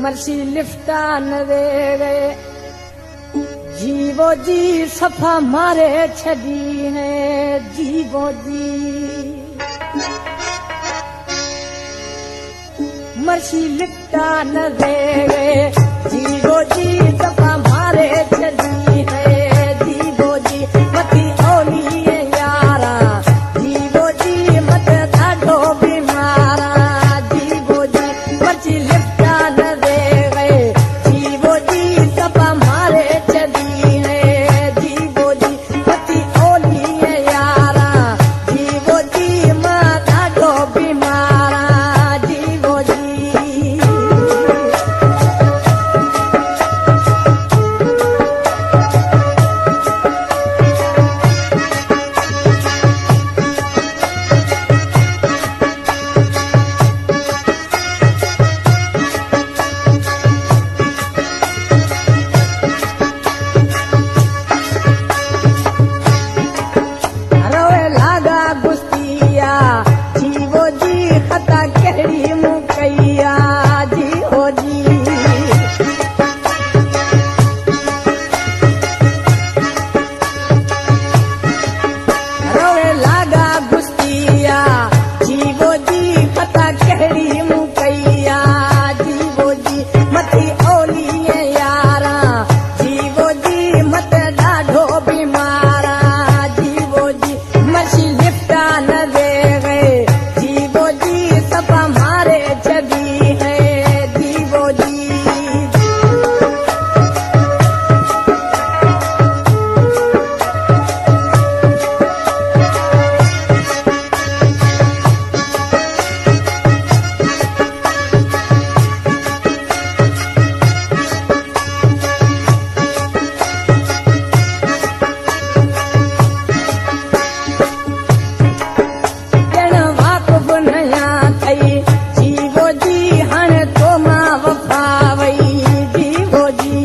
mercy लिफ्टा न वे जीवो जी सफ़ा मारे छॾी है जीवो जी मर्सी लिफ्टा न वे जीवो जी सफ़ा मारे छॾी है जीवो जी मती ओली यारा जीवो जी मत ॾाढो बीमारा जीवो जी मर्सी लिफ्टा न वे जीवो जी सफ़ा मारे छॾी है जीवो जी मती ओली यारा जीवो जी मां ॾाढो बीमारा जीवो जी रोए लागा गुस्तिया जीवो जी खता कहिड़ी मुकैया जीवो जी रोए लागा गुस्तिया जीवो जी खता कहिड़ी मुकैया जीवो जी मती ओली यारा जीवो जी मत ॾाढो बीमारा जीवो जी मर्सी लिफ्टा न वे जीवो जी सफ़ा मारे छॾी है जीवो जी ॼण वाक़ुफ़ नया थई जीवो जी हाणे तो मां वफ़ा वई जीवो जी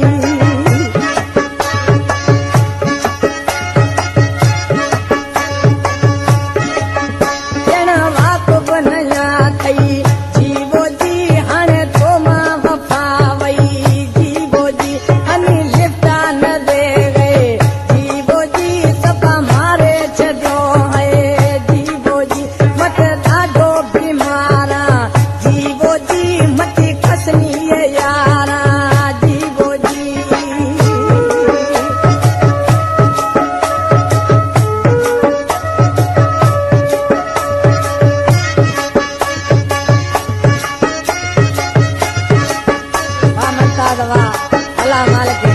ॼण वाक़ुफ़ नया थई जीवो जी हाणे तो मां वफ़ा वई जीवो जी हनी लिफ्टा न वे जीवो जी सफ़ा मारे छॾियो है जीवो जी मत ॾाढो बीमारा जीवो जी मती खसनी यारा जीवो जी वाह मनता दवा अल्लाह मालिक